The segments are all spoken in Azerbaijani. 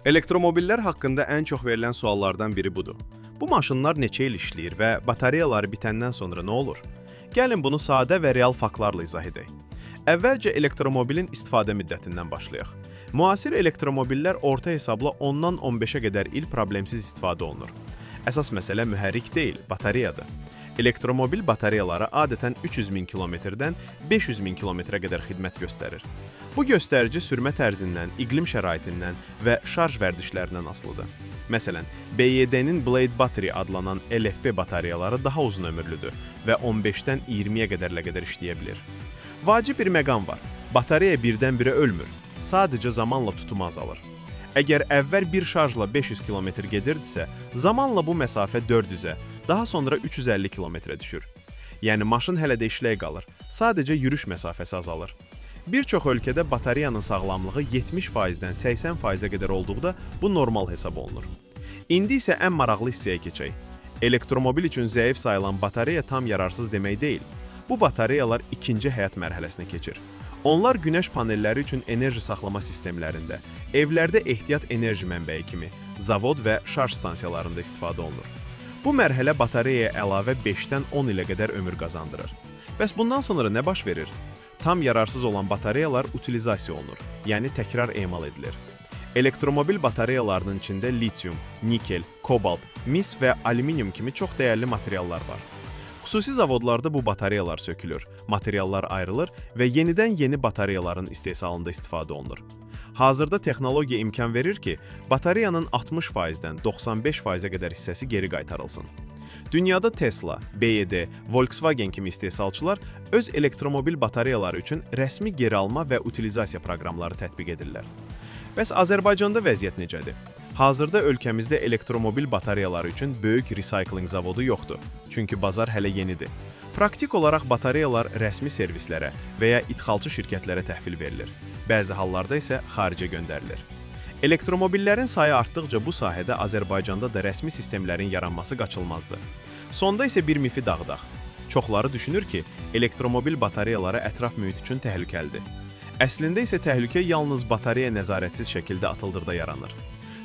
Elektromobillər haqqında ən çox verilən suallardan biri budur. Bu maşınlar neçə il işləyir və batareyaları bitəndən sonra nə olur? Gəlin bunu sadə və real faktlarla izah edək. Əvvəlcə elektromobilin istifadə müddətindən başlayaq. Müasir elektromobillər orta hesabla 10-dan 15-ə qədər il problemsiz istifadə olunur. Əsas məsələ mühərrik deyil, batareyadır. Elektromobil batareyaları adətən 300 min kilometrdən 500 min kilometrə qədər xidmət göstərir. Bu göstərici sürmə tərzindən, iqlim şəraitindən və şarj vərdişlərindən asılıdır. Məsələn, BYD-nin Blade Battery adlanan LFP batareyaları daha uzun ömürlüdür və 15-dən 20-yə qədər işləyə bilir. Vacib bir məqam var. Batareya birdən-birə ölmür, sadəcə zamanla tutumu azalır. Əgər əvvəl bir şarjla 500 km gedirdisə, zamanla bu məsafə 400-ə, daha sonra 350 km düşür. Yəni maşın hələ də işləyə qalır, sadəcə yürüş məsafəsi azalır. Bir çox ölkədə batareyanın sağlamlığı 70%-dən 80%-ə qədər olduqda bu normal hesab olunur. İndi isə ən maraqlı hissəyə keçək. Elektromobil üçün zəif sayılan batareya tam yararsız demək deyil. Bu batareyalar ikinci həyat mərhələsinə keçir. Onlar günəş panelləri üçün enerji saxlama sistemlərində, evlərdə ehtiyat enerji mənbəyi kimi, zavod və şarj stansiyalarında istifadə olunur. Bu mərhələ batareyaya əlavə 5-dən 10 ilə qədər ömür qazandırır. Bəs bundan sonra nə baş verir? Tam yararsız olan batareyalar utilizasiya olunur, yəni təkrar emal edilir. Elektromobil batareyalarının içində litium, nikel, kobalt, mis və alüminium kimi çox dəyərli materiallar var. Xüsusi zavodlarda bu batareyalar sökülür, materiallar ayrılır və yenidən yeni batareyaların istehsalında istifadə olunur. Hazırda texnologiya imkan verir ki, batareyanın 60%-dən 95%-ə qədər hissəsi geri qaytarılsın. Dünyada Tesla, BYD, Volkswagen kimi istehsalçılar öz elektromobil batareyaları üçün rəsmi geri alma və utilizasiya proqramları tətbiq edirlər. Bəs Azərbaycanda vəziyyət necədir? Hazırda ölkəmizdə elektromobil batareyaları üçün böyük recycling zavodu yoxdur, çünki bazar hələ yenidir. Praktik olaraq batareyalar rəsmi servislərə və ya idxalçı şirkətlərə təhvil verilir. Bəzi hallarda isə xaricə göndərilir. Elektromobillərin sayı artdıqca bu sahədə Azərbaycanda da rəsmi sistemlərin yaranması qaçılmazdır. Sonda isə bir mifi dağıdaq. Çoxları düşünür ki, elektromobil batareyaları ətraf mühit üçün təhlükəlidir. Əslində isə təhlükə yalnız batareya nəzarətsiz şəkildə atıldıqda yaranır.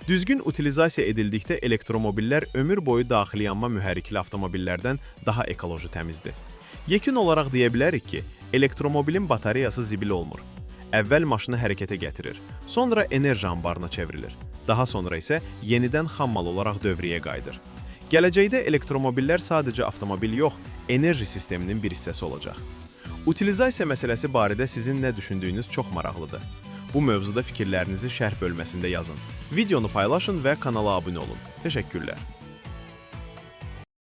Düzgün utilizasiya edildikdə elektromobillər ömür boyu daxili yanma mühərrikli avtomobillərdən daha ekoloji təmizdir. Yekun olaraq deyə bilərik ki, elektromobilin batareyası zibil olmur. Əvvəl maşını hərəkətə gətirir, sonra enerji anbarına çevrilir. Daha sonra isə yenidən xammal olaraq dövriyə qayıdır. Gələcəkdə elektromobillər sadəcə avtomobil yox, enerji sisteminin bir hissəsi olacaq. Utilizasiya məsələsi barədə sizin nə düşündüyünüz çox maraqlıdır. Bu mövzuda fikirlərinizi şərh bölməsində yazın. Videonu paylaşın və kanala abunə olun. Təşəkkürlər.